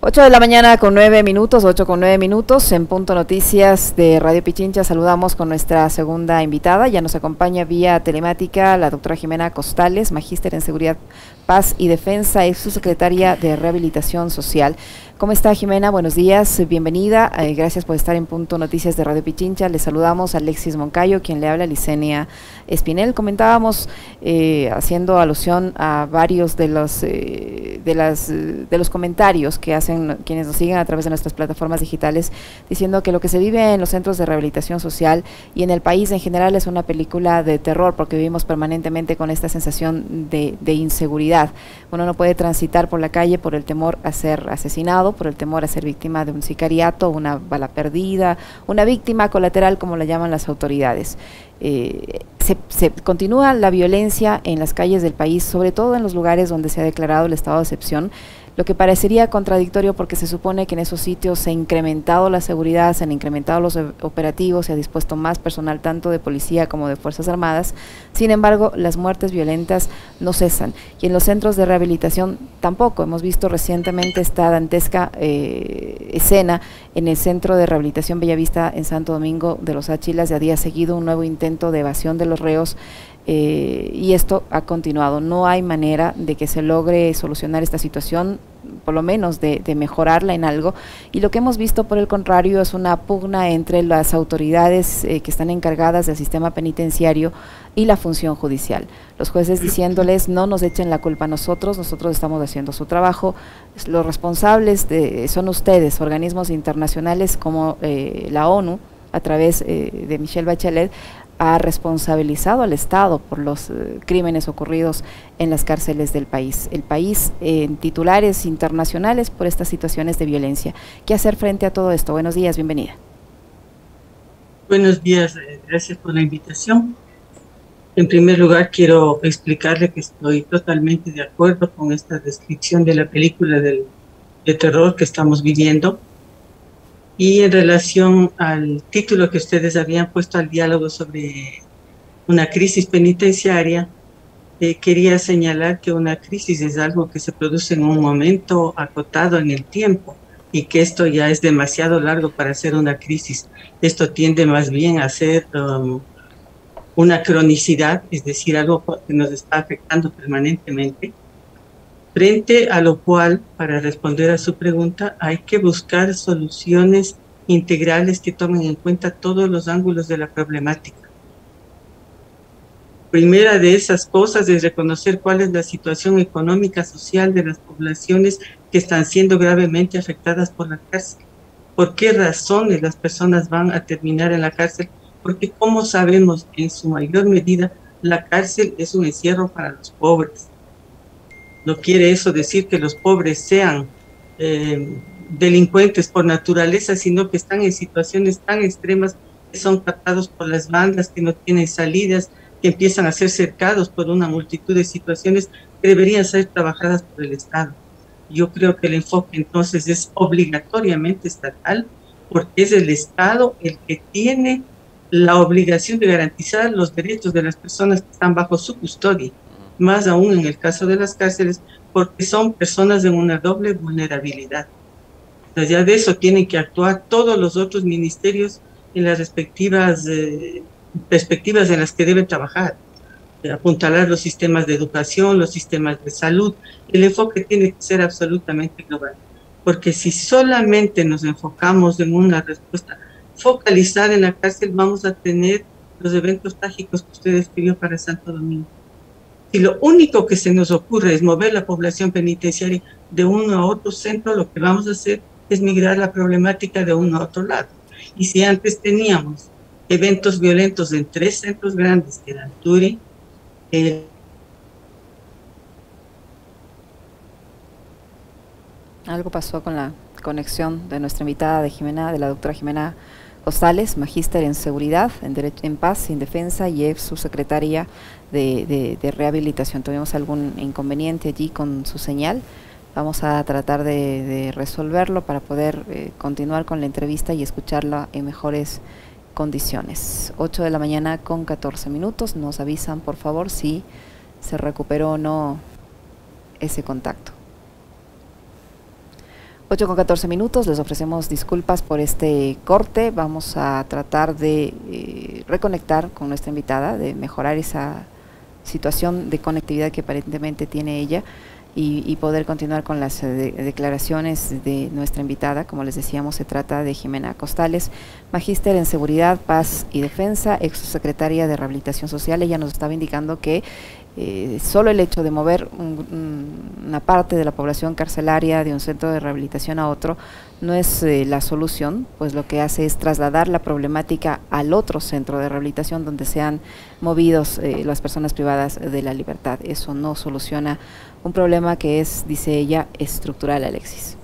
8 de la mañana con 9 minutos, 8 con 9 minutos, en Punto Noticias de Radio Pichincha. Saludamos con nuestra segunda invitada. Ya nos acompaña vía telemática la doctora Jimena Costales, magíster en Seguridad, Paz y Defensa, es subsecretaria de Rehabilitación Social. ¿Cómo está, Jimena? Buenos días, bienvenida. Gracias por estar en Punto Noticias de Radio Pichincha. Le saludamos a Alexis Moncayo, quien le habla, Licenia Espinel. Comentábamos, haciendo alusión a varios de los comentarios que hacen quienes nos siguen a través de nuestras plataformas digitales, diciendo que lo que se vive en los centros de rehabilitación social y en el país en general es una película de terror, porque vivimos permanentemente con esta sensación de inseguridad. Uno no puede transitar por la calle por el temor a ser asesinado, por el temor a ser víctima de un sicariato, una bala perdida, una víctima colateral, como la llaman las autoridades. Se continúa la violencia en las calles del país, sobre todo en los lugares donde se ha declarado el estado de excepción, lo que parecería contradictorio porque se supone que en esos sitios se ha incrementado la seguridad, se han incrementado los operativos, se ha dispuesto más personal tanto de policía como de Fuerzas Armadas. Sin embargo, las muertes violentas no cesan, y en los centros de rehabilitación tampoco. Hemos visto recientemente esta dantesca escena en el Centro de Rehabilitación Bellavista en Santo Domingo de los Áchilas. De a día seguido un nuevo intento de evasión de los reos, y esto ha continuado. No hay manera de que se logre solucionar esta situación, por lo menos de mejorarla en algo, y lo que hemos visto, por el contrario, es una pugna entre las autoridades que están encargadas del sistema penitenciario y la función judicial. Los jueces diciéndoles: no nos echen la culpa a nosotros estamos haciendo su trabajo, los responsables son ustedes. Organismos internacionales como la ONU, a través de Michelle Bachelet, ha responsabilizado al Estado por los crímenes ocurridos en las cárceles del país. El país en titulares internacionales por estas situaciones de violencia. ¿Qué hacer frente a todo esto? Buenos días, bienvenida. Buenos días, gracias por la invitación. En primer lugar, quiero explicarle que estoy totalmente de acuerdo con esta descripción de la película de terror que estamos viviendo. Y en relación al título que ustedes habían puesto al diálogo sobre una crisis penitenciaria, quería señalar que una crisis es algo que se produce en un momento acotado en el tiempo, y que esto ya es demasiado largo para ser una crisis. Esto tiende más bien a ser una cronicidad, es decir, algo que nos está afectando permanentemente. Frente a lo cual, para responder a su pregunta, hay que buscar soluciones integrales que tomen en cuenta todos los ángulos de la problemática. Primera de esas cosas es reconocer cuál es la situación económica, social de las poblaciones que están siendo gravemente afectadas por la cárcel. ¿Por qué razones las personas van a terminar en la cárcel? Porque, como sabemos, en su mayor medida, la cárcel es un encierro para los pobres. No quiere eso decir que los pobres sean delincuentes por naturaleza, sino que están en situaciones tan extremas que son captados por las bandas, que no tienen salidas, que empiezan a ser cercados por una multitud de situaciones que deberían ser trabajadas por el Estado. Yo creo que el enfoque entonces es obligatoriamente estatal, porque es el Estado el que tiene la obligación de garantizar los derechos de las personas que están bajo su custodia, más aún en el caso de las cárceles, porque son personas en una doble vulnerabilidad. Allá de eso tienen que actuar todos los otros ministerios en las respectivas perspectivas en las que deben trabajar. Apuntalar los sistemas de educación, los sistemas de salud. El enfoque tiene que ser absolutamente global, porque si solamente nos enfocamos en una respuesta focalizada en la cárcel, vamos a tener los eventos trágicos que usted describió para Santo Domingo. Si lo único que se nos ocurre es mover la población penitenciaria de uno a otro centro, lo que vamos a hacer es migrar la problemática de uno a otro lado. Y si antes teníamos eventos violentos en 3 centros grandes, que eran Turi, Algo pasó con la conexión de nuestra invitada de la doctora Jimena Costales, magíster en Seguridad, en Paz y en Defensa, y ex subsecretaria de Rehabilitación. Tuvimos algún inconveniente allí con su señal. Vamos a tratar de resolverlo para poder continuar con la entrevista y escucharla en mejores condiciones. 8 de la mañana con 14 minutos. Nos avisan, por favor, si se recuperó o no ese contacto. 8:14, les ofrecemos disculpas por este corte. Vamos a tratar de reconectar con nuestra invitada, de mejorar esa situación de conectividad que aparentemente tiene ella y poder continuar con las declaraciones de nuestra invitada. Como les decíamos, se trata de Jimena Costales, magíster en Seguridad, Paz y Defensa, ex secretaria de Rehabilitación Social. Ella nos estaba indicando que solo el hecho de mover una parte de la población carcelaria de un centro de rehabilitación a otro no es la solución, pues lo que hace es trasladar la problemática al otro centro de rehabilitación donde sean movidos las personas privadas de la libertad. Eso no soluciona un problema que es, dice ella, estructural, Alexis.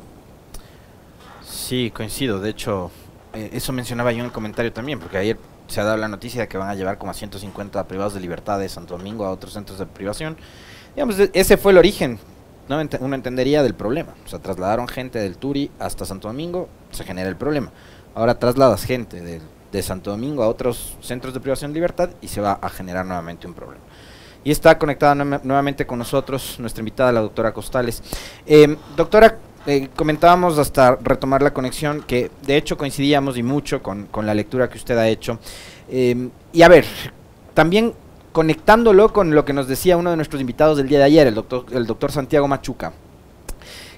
Sí, coincido. De hecho, eso mencionaba yo en el comentario también, porque ayer se ha dado la noticia de que van a llevar como a 150 privados de libertad de Santo Domingo a otros centros de privación. Digamos, ese fue el origen, ¿no? Uno entendería del problema. O sea, trasladaron gente del Turi hasta Santo Domingo, se genera el problema. Ahora trasladas gente de Santo Domingo a otros centros de privación de libertad y se va a generar nuevamente un problema. Y está conectada nuevamente con nosotros nuestra invitada, la doctora Costales. Doctora, comentábamos hasta retomar la conexión que de hecho coincidíamos y mucho con la lectura que usted ha hecho. Y a ver, también conectándolo con lo que nos decía uno de nuestros invitados del día de ayer, el doctor Santiago Machuca,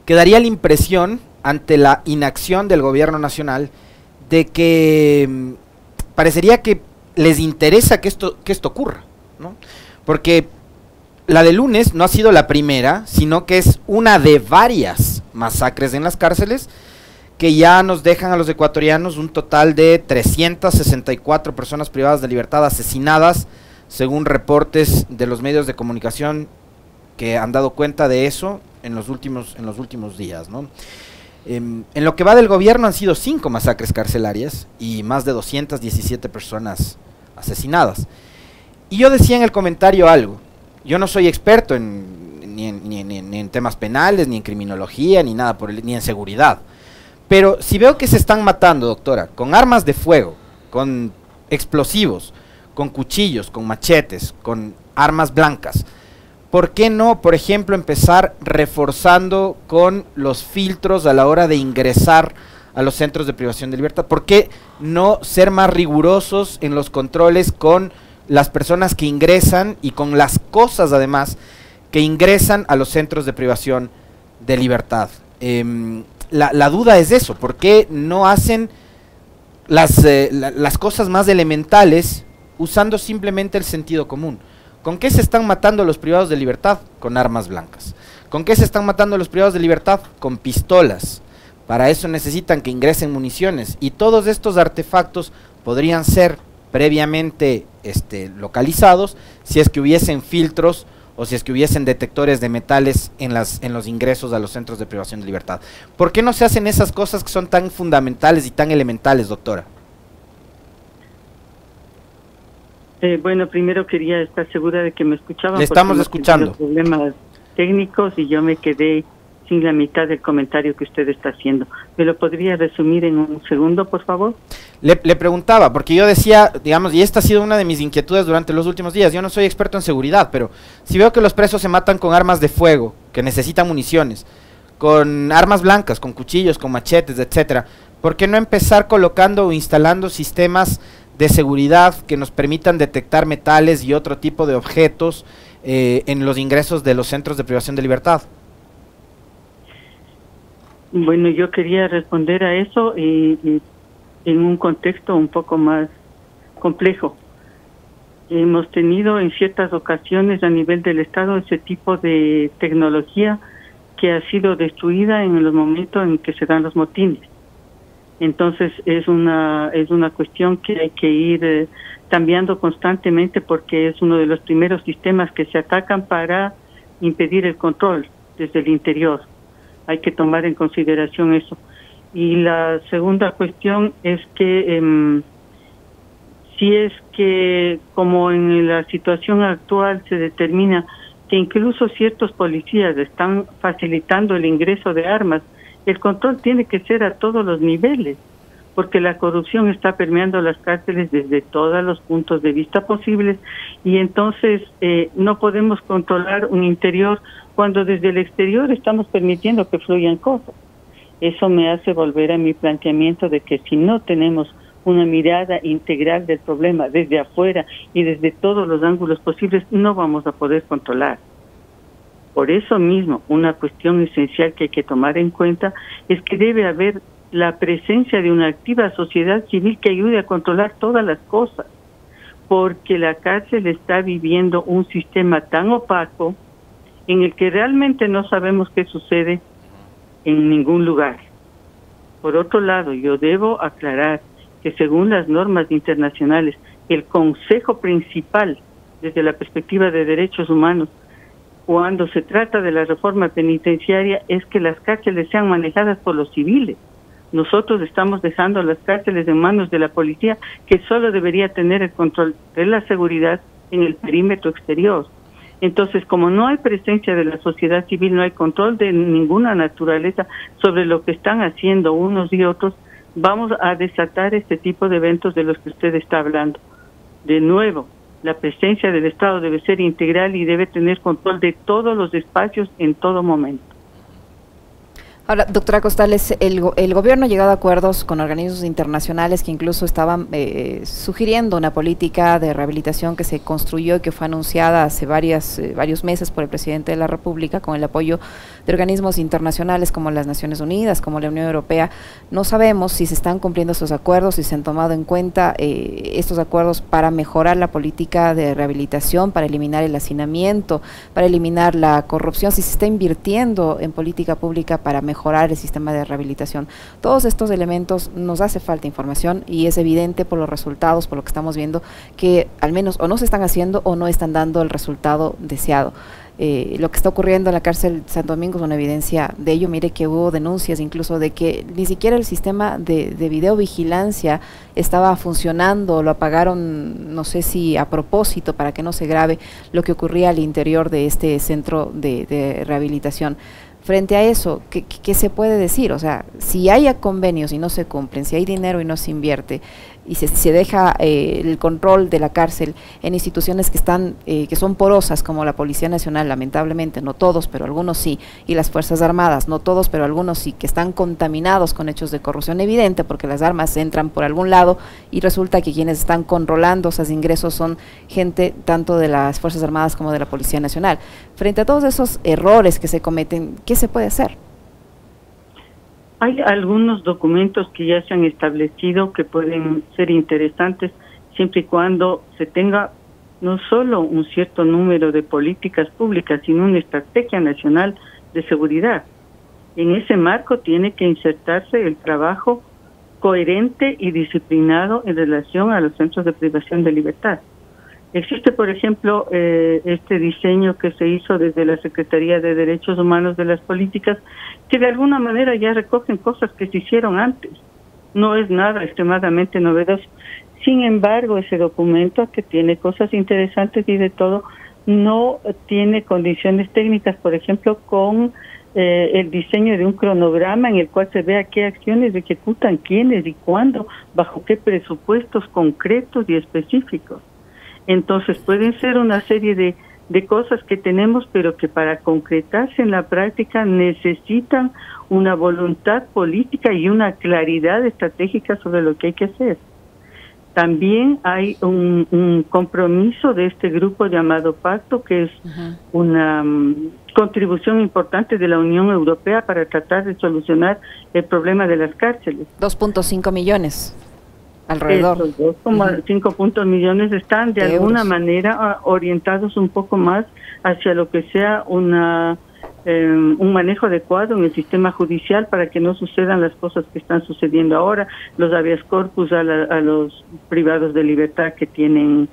quedaría la impresión ante la inacción del gobierno nacional de que parecería que les interesa que esto ocurra, ¿no? Porque la de lunes no ha sido la primera, sino que es una de varias masacres en las cárceles que ya nos dejan a los ecuatorianos un total de 364 personas privadas de libertad asesinadas, según reportes de los medios de comunicación que han dado cuenta de eso en los últimos días, ¿no? En lo que va del gobierno han sido 5 masacres carcelarias y más de 217 personas asesinadas. Y yo decía en el comentario algo, yo no soy experto ni en temas penales, ni en criminología, ni nada ni en seguridad, pero si veo que se están matando, doctora, con armas de fuego, con explosivos, con cuchillos, con machetes, con armas blancas, ¿por qué no, por ejemplo, empezar reforzando con los filtros a la hora de ingresar a los centros de privación de libertad? ¿Por qué no ser más rigurosos en los controles con las personas que ingresan y con las cosas además que ingresan a los centros de privación de libertad? La duda es eso, ¿por qué no hacen las cosas más elementales usando simplemente el sentido común? ¿Con qué se están matando los privados de libertad? Con armas blancas. ¿Con qué se están matando los privados de libertad? Con pistolas. Para eso necesitan que ingresen municiones y todos estos artefactos podrían ser previamente localizados si es que hubiesen filtros o si es que hubiesen detectores de metales en los ingresos a los centros de privación de libertad. ¿Por qué no se hacen esas cosas que son tan fundamentales y tan elementales, doctora? Bueno, primero quería estar segura de que me escuchaban. Le estamos escuchando. Problemas técnicos y yo me quedé sin la mitad del comentario que usted está haciendo. ¿Me lo podría resumir en un segundo, por favor? Le preguntaba, porque yo decía, digamos, y esta ha sido una de mis inquietudes durante los últimos días, yo no soy experto en seguridad, pero si veo que los presos se matan con armas de fuego, que necesitan municiones, con armas blancas, con cuchillos, con machetes, etcétera, ¿por qué no empezar colocando o instalando sistemas de seguridad que nos permitan detectar metales y otro tipo de objetos en los ingresos de los centros de privación de libertad? Bueno, yo quería responder a eso en un contexto un poco más complejo. Hemos tenido en ciertas ocasiones a nivel del Estado ese tipo de tecnología que ha sido destruida en los momentos en que se dan los motines. Entonces es una cuestión que hay que ir cambiando constantemente porque es uno de los primeros sistemas que se atacan para impedir el control desde el interior. Hay que tomar en consideración eso. Y la segunda cuestión es que si es que, como en la situación actual se determina que incluso ciertos policías están facilitando el ingreso de armas, el control tiene que ser a todos los niveles, porque la corrupción está permeando las cárceles desde todos los puntos de vista posibles y entonces no podemos controlar un interior cuando desde el exterior estamos permitiendo que fluyan cosas. Eso me hace volver a mi planteamiento de que si no tenemos una mirada integral del problema desde afuera y desde todos los ángulos posibles, no vamos a poder controlar. Por eso mismo, una cuestión esencial que hay que tomar en cuenta es que debe haber la presencia de una activa sociedad civil que ayude a controlar todas las cosas, porque la cárcel está viviendo un sistema tan opaco en el que realmente no sabemos qué sucede en ningún lugar. Por otro lado, yo debo aclarar que según las normas internacionales, el consejo principal desde la perspectiva de derechos humanos, cuando se trata de la reforma penitenciaria, es que las cárceles sean manejadas por los civiles. Nosotros estamos dejando las cárceles en manos de la policía, que solo debería tener el control de la seguridad en el perímetro exterior. Entonces, como no hay presencia de la sociedad civil, no hay control de ninguna naturaleza sobre lo que están haciendo unos y otros, vamos a desatar este tipo de eventos de los que usted está hablando. De nuevo, la presencia del Estado debe ser integral y debe tener control de todos los espacios en todo momento. Ahora, doctora Costales, el gobierno ha llegado a acuerdos con organismos internacionales que incluso estaban sugiriendo una política de rehabilitación que se construyó y que fue anunciada hace varios meses por el presidente de la República con el apoyo de organismos internacionales como las Naciones Unidas, como la Unión Europea. No sabemos si se están cumpliendo esos acuerdos, si se han tomado en cuenta estos acuerdos para mejorar la política de rehabilitación, para eliminar el hacinamiento, para eliminar la corrupción, si se está invirtiendo en política pública para mejorar el sistema de rehabilitación. Todos estos elementos nos hace falta información y es evidente por los resultados, por lo que estamos viendo, que al menos o no se están haciendo o no están dando el resultado deseado. Lo que está ocurriendo en la cárcel Santo Domingo es una evidencia de ello. Mire que hubo denuncias incluso de que ni siquiera el sistema de videovigilancia estaba funcionando, lo apagaron, no sé si a propósito, para que no se grabe lo que ocurría al interior de este centro de rehabilitación. Frente a eso, ¿qué se puede decir? O sea, si hay convenios y no se cumplen, si hay dinero y no se invierte, y se deja el control de la cárcel en instituciones que están que son porosas, como la Policía Nacional, lamentablemente, no todos, pero algunos sí, y las Fuerzas Armadas, no todos, pero algunos sí, que están contaminados con hechos de corrupción evidente, porque las armas entran por algún lado y resulta que quienes están controlando esos ingresos son gente tanto de las Fuerzas Armadas como de la Policía Nacional. Frente a todos esos errores que se cometen, ¿qué se puede hacer? Hay algunos documentos que ya se han establecido que pueden ser interesantes siempre y cuando se tenga no solo un cierto número de políticas públicas, sino una estrategia nacional de seguridad. En ese marco tiene que insertarse el trabajo coherente y disciplinado en relación a los centros de privación de libertad. Existe, por ejemplo, este diseño que se hizo desde la Secretaría de Derechos Humanos de las Políticas, que de alguna manera ya recogen cosas que se hicieron antes. No es nada extremadamente novedoso. Sin embargo, ese documento, que tiene cosas interesantes y de todo, no tiene condiciones técnicas, por ejemplo, con el diseño de un cronograma en el cual se vea qué acciones ejecutan, quiénes y cuándo, bajo qué presupuestos concretos y específicos. Entonces pueden ser una serie de cosas que tenemos, pero que para concretarse en la práctica necesitan una voluntad política y una claridad estratégica sobre lo que hay que hacer. También hay un compromiso de este grupo llamado Pacto, que es una contribución importante de la Unión Europea para tratar de solucionar el problema de las cárceles. 2.5 millones. Alrededor. Estos 2,5 millones están de alguna manera orientados un poco más hacia lo que sea un manejo adecuado en el sistema judicial para que no sucedan las cosas que están sucediendo ahora, los habeas corpus a los privados de libertad que tienen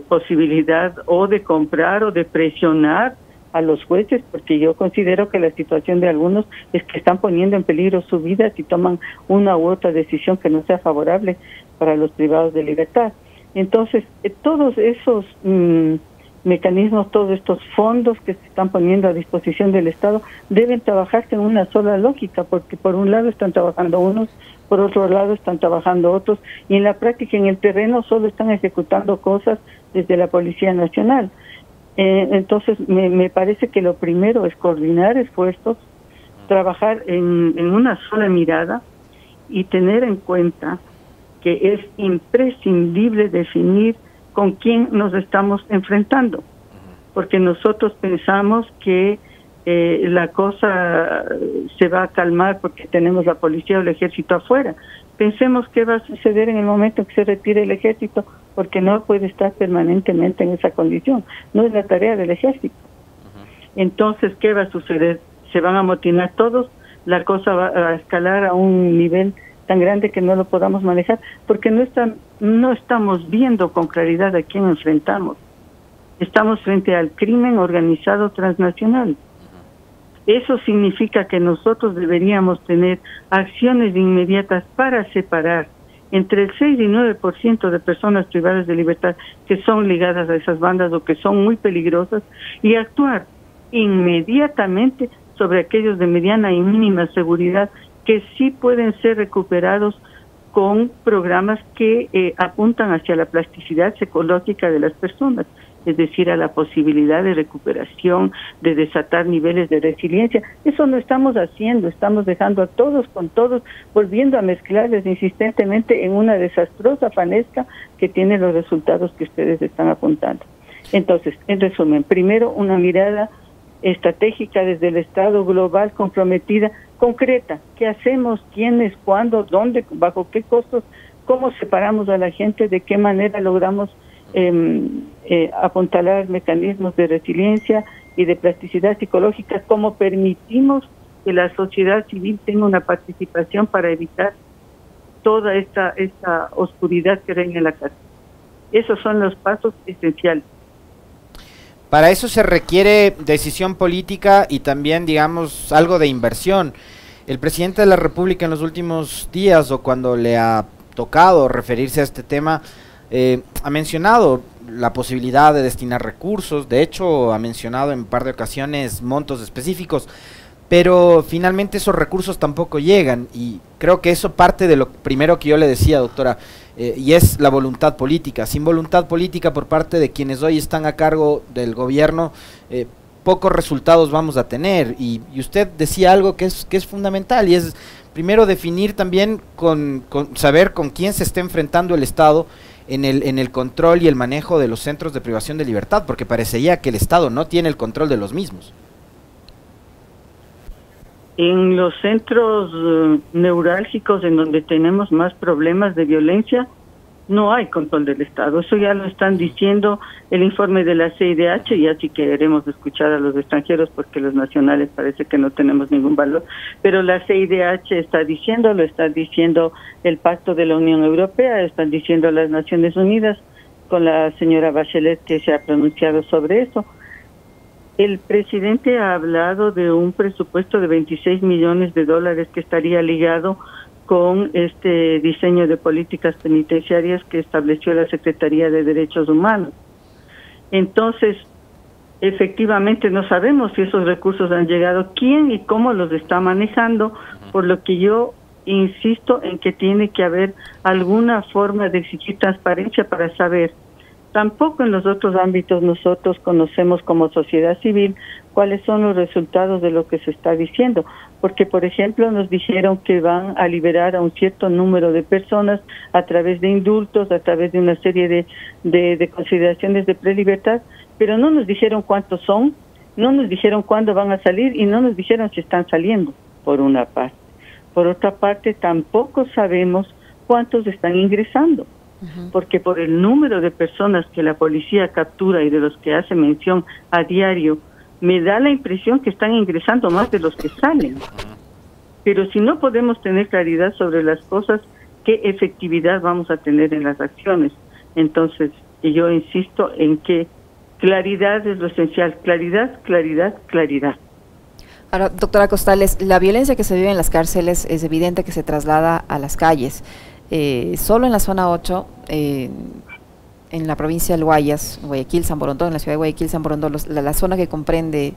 posibilidad o de comprar o de presionar a los jueces, porque yo considero que la situación de algunos es que están poniendo en peligro su vida si toman una u otra decisión que no sea favorable para los privados de libertad. Entonces, todos esos mecanismos, todos estos fondos que se están poniendo a disposición del Estado deben trabajarse en una sola lógica, porque por un lado están trabajando unos, por otro lado están trabajando otros, y en la práctica, en el terreno, solo están ejecutando cosas desde la Policía Nacional. Entonces me parece que lo primero es coordinar esfuerzos, trabajar en una sola mirada y tener en cuenta que es imprescindible definir con quién nos estamos enfrentando, porque nosotros pensamos que la cosa se va a calmar porque tenemos la policía o el ejército afuera. Pensemos qué va a suceder en el momento que se retire el ejército, porque no puede estar permanentemente en esa condición. No es la tarea del ejército. Entonces, ¿qué va a suceder? Se van a amotinar todos, la cosa va a escalar a un nivel tan grande que no lo podamos manejar, porque no estamos viendo con claridad a quién enfrentamos. Estamos frente al crimen organizado transnacional. Eso significa que nosotros deberíamos tener acciones inmediatas para separar entre el 6 y 9% de personas privadas de libertad que son ligadas a esas bandas o que son muy peligrosas, y actuar inmediatamente sobre aquellos de mediana y mínima seguridad que sí pueden ser recuperados con programas que apuntan hacia la plasticidad psicológica de las personas, es decir, a la posibilidad de recuperación, de desatar niveles de resiliencia. Eso no estamos haciendo, estamos dejando a todos con todos, volviendo a mezclarles insistentemente en una desastrosa fanesca que tiene los resultados que ustedes están apuntando. Entonces, en resumen, primero una mirada estratégica desde el Estado global, comprometida, concreta. ¿Qué hacemos? ¿Quiénes? ¿Cuándo? ¿Dónde? ¿Bajo qué costos? ¿Cómo separamos a la gente? ¿De qué manera logramos apuntalar mecanismos de resiliencia y de plasticidad psicológica? ¿Cómo permitimos que la sociedad civil tenga una participación para evitar toda esta oscuridad que reina en la casa? Esos son los pasos esenciales. Para eso se requiere decisión política y también, digamos, algo de inversión. El presidente de la República en los últimos días, o cuando le ha tocado referirse a este tema, ha mencionado la posibilidad de destinar recursos. De hecho, ha mencionado en un par de ocasiones montos específicos, pero finalmente esos recursos tampoco llegan, y creo que eso parte de lo primero que yo le decía, doctora, y es la voluntad política. Sin voluntad política por parte de quienes hoy están a cargo del gobierno, pocos resultados vamos a tener. Y usted decía algo que es fundamental, y es primero definir también con saber con quién se está enfrentando el Estado en el control y el manejo de los centros de privación de libertad, porque parecería que el Estado no tiene el control de los mismos. En los centros neurálgicos en donde tenemos más problemas de violencia, no hay control del Estado. Eso ya lo están diciendo el informe de la CIDH, y así queremos escuchar a los extranjeros porque los nacionales parece que no tenemos ningún valor, pero la CIDH está diciendo, lo está diciendo el Pacto de la Unión Europea, están diciendo las Naciones Unidas, con la señora Bachelet que se ha pronunciado sobre eso. El presidente ha hablado de un presupuesto de 26 millones de dólares que estaría ligado con este diseño de políticas penitenciarias que estableció la Secretaría de Derechos Humanos. Entonces, efectivamente no sabemos si esos recursos han llegado, quién y cómo los está manejando, por lo que yo insisto en que tiene que haber alguna forma de exigir transparencia para saber. Tampoco en los otros ámbitos nosotros conocemos como sociedad civil cuáles son los resultados de lo que se está diciendo, porque por ejemplo nos dijeron que van a liberar a un cierto número de personas a través de indultos, a través de una serie de consideraciones de prelibertad, pero no nos dijeron cuántos son, no nos dijeron cuándo van a salir y no nos dijeron si están saliendo, por una parte. Por otra parte, tampoco sabemos cuántos están ingresando, porque por el número de personas que la policía captura y de los que hace mención a diario, me da la impresión que están ingresando más de los que salen. Pero si no podemos tener claridad sobre las cosas, ¿qué efectividad vamos a tener en las acciones? Entonces, yo insisto en que claridad es lo esencial. Claridad, claridad, claridad. Ahora, doctora Costales, la violencia que se vive en las cárceles es evidente que se traslada a las calles. Solo en la zona 8, en la provincia del Guayas, Guayaquil, San Borondón, en la ciudad de Guayaquil, San Borondón, la zona que comprende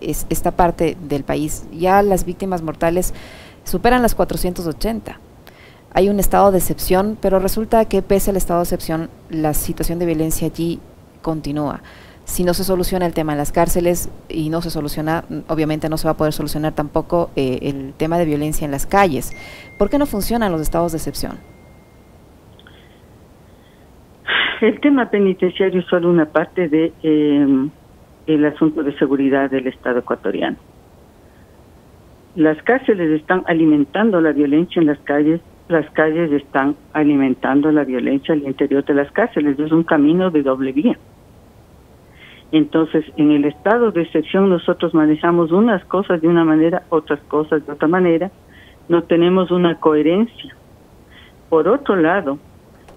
esta parte del país, ya las víctimas mortales superan las 480. Hay un estado de excepción, pero resulta que pese al estado de excepción, la situación de violencia allí continúa. si no se soluciona el tema en las cárceles y no se soluciona, obviamente no se va a poder solucionar tampoco el tema de violencia en las calles. ¿Por qué no funcionan los estados de excepción? El tema penitenciario es solo una parte de el asunto de seguridad del Estado ecuatoriano. Las cárceles están alimentando la violencia en las calles están alimentando la violencia al interior de las cárceles. Es un camino de doble vía. Entonces, en el estado de excepción nosotros manejamos unas cosas de una manera, otras cosas de otra manera. No tenemos una coherencia. Por otro lado,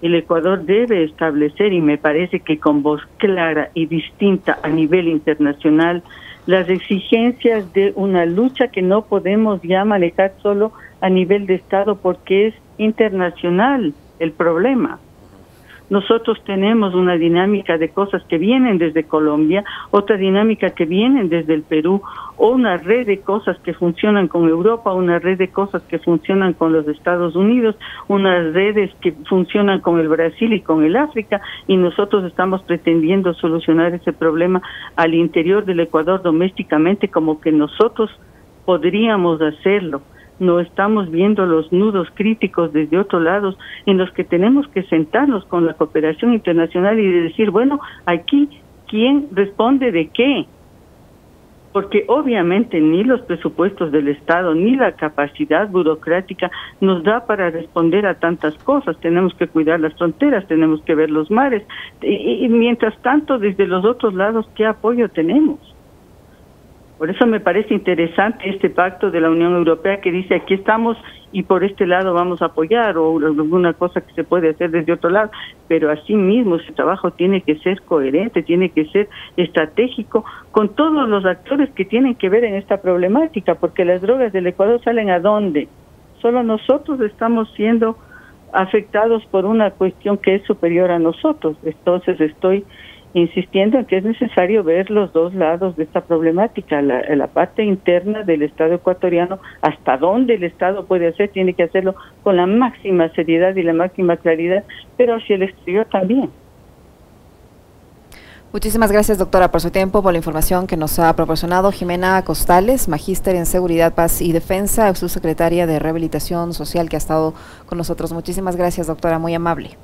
el Ecuador debe establecer, y me parece que con voz clara y distinta a nivel internacional, las exigencias de una lucha que no podemos ya manejar solo a nivel de Estado porque es internacional el problema. Nosotros tenemos una dinámica de cosas que vienen desde Colombia, otra dinámica que vienen desde el Perú, o una red de cosas que funcionan con Europa, una red de cosas que funcionan con los Estados Unidos, unas redes que funcionan con el Brasil y con el África, y nosotros estamos pretendiendo solucionar ese problema al interior del Ecuador domésticamente, como que nosotros podríamos hacerlo. No estamos viendo los nudos críticos desde otros lados en los que tenemos que sentarnos con la cooperación internacional y decir, bueno, aquí, ¿quién responde de qué? Porque obviamente ni los presupuestos del Estado ni la capacidad burocrática nos da para responder a tantas cosas. Tenemos que cuidar las fronteras, tenemos que ver los mares y mientras tanto desde los otros lados, ¿qué apoyo tenemos? Por eso me parece interesante este pacto de la Unión Europea que dice aquí estamos y por este lado vamos a apoyar o alguna cosa que se puede hacer desde otro lado, pero asimismo ese trabajo tiene que ser coherente, tiene que ser estratégico con todos los actores que tienen que ver en esta problemática, porque las drogas del Ecuador salen ¿a dónde? Solo nosotros estamos siendo afectados por una cuestión que es superior a nosotros. Entonces estoy insistiendo en que es necesario ver los dos lados de esta problemática, la parte interna del Estado ecuatoriano, hasta dónde el Estado puede hacer, tiene que hacerlo con la máxima seriedad y la máxima claridad, pero hacia el exterior también. Muchísimas gracias, doctora, por su tiempo, por la información que nos ha proporcionado. Jimena Costales, magíster en Seguridad, Paz y Defensa, subsecretaria de Rehabilitación Social, que ha estado con nosotros. Muchísimas gracias, doctora, muy amable.